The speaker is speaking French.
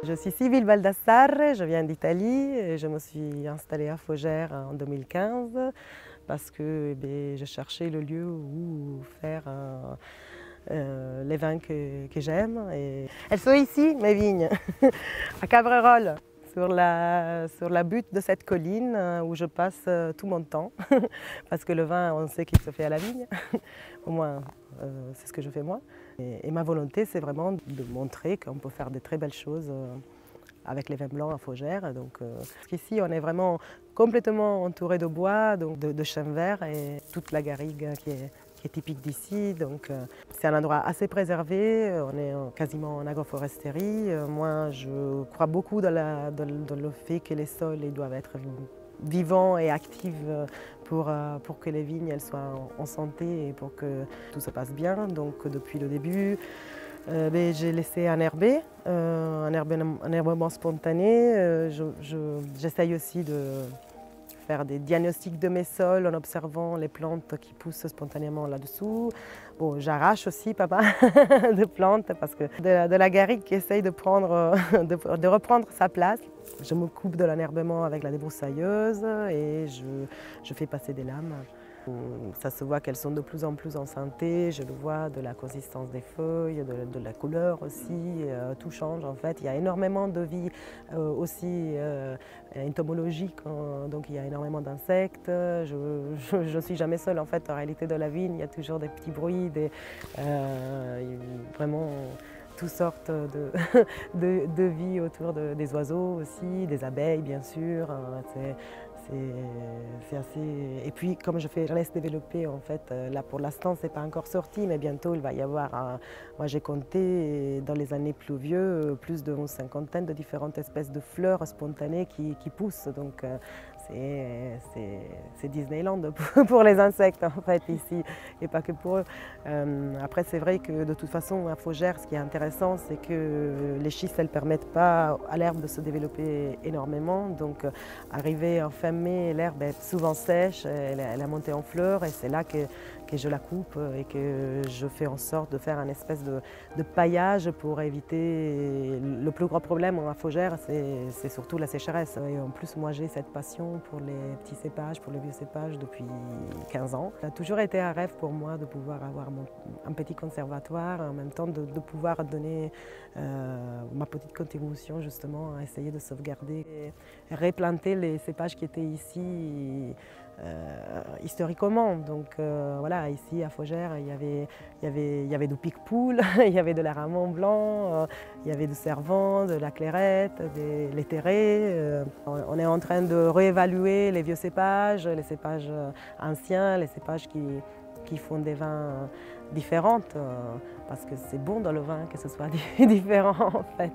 Je suis Sybille Baldassarre, je viens d'Italie et je me suis installée à Faugères en 2015 parce que je cherchais le lieu où faire les vins que j'aime. Elles sont ici, mes vignes, à Cabrerols, sur la butte de cette colline où je passe tout mon temps. Parce que le vin, on sait qu'il se fait à la vigne, au moins c'est ce que je fais moi. Et ma volonté, c'est vraiment de montrer qu'on peut faire de très belles choses avec les vins blancs à Faugères. Donc, ici, on est vraiment complètement entouré de bois, donc de chênes verts et toute la garrigue qui est typique d'ici. Donc, c'est un endroit assez préservé, on est quasiment en agroforesterie. Moi, je crois beaucoup dans le fait que les sols ils doivent être vivants et actifs pour que les vignes elles soient en santé et pour que tout se passe bien. Donc, depuis le début, j'ai laissé un herbement spontané. J'essaye aussi de faire des diagnostics de mes sols en observant les plantes qui poussent spontanément là-dessous. Bon, j'arrache aussi pas mal de plantes parce que de la garrigue qui essaye de reprendre sa place. Je me coupe de l'enherbement avec la débroussailleuse et je fais passer des lames. Ça se voit qu'elles sont de plus en plus en santé, je le vois de la consistance des feuilles, de la couleur aussi, tout change en fait. Il y a énormément de vie aussi entomologique, donc il y a énormément d'insectes. Je ne suis jamais seule en fait, en réalité de la vigne, il y a toujours des petits bruits, vraiment toutes sortes de vie autour des oiseaux aussi, des abeilles bien sûr. C'est assez... Et puis comme je laisse développer en fait, là pour l'instant c'est pas encore sorti, mais bientôt il va y avoir, moi j'ai compté dans les années pluvieuses plus d'une cinquantaine de différentes espèces de fleurs spontanées qui poussent. Donc c'est Disneyland pour les insectes en fait ici et pas que pour eux. Après c'est vrai que de toute façon à Faugères ce qui est intéressant c'est que les schistes elles permettent pas à l'herbe de se développer énormément, donc arrivé en fin mai l'herbe est souvent sèche, elle a monté en fleurs et c'est là que je la coupe et que je fais en sorte de faire un espèce de paillage pour éviter. Le plus gros problème à Faugères c'est surtout la sécheresse et en plus moi j'ai cette passion pour les petits cépages, pour les vieux cépages depuis 15 ans. Ça a toujours été un rêve pour moi de pouvoir avoir un petit conservatoire, en même temps de pouvoir donner ma petite contribution justement à essayer de sauvegarder et replanter les cépages qui étaient ici historiquement. Donc voilà, ici à Faugères, il y avait du pique-poule, il y avait de l'aramon blanc, il y avait du cervan, de la clairette, des laitérés. On est en train de réévaluer les vieux cépages, les cépages anciens, les cépages qui font des vins différents, parce que c'est bon dans le vin que ce soit différent en fait.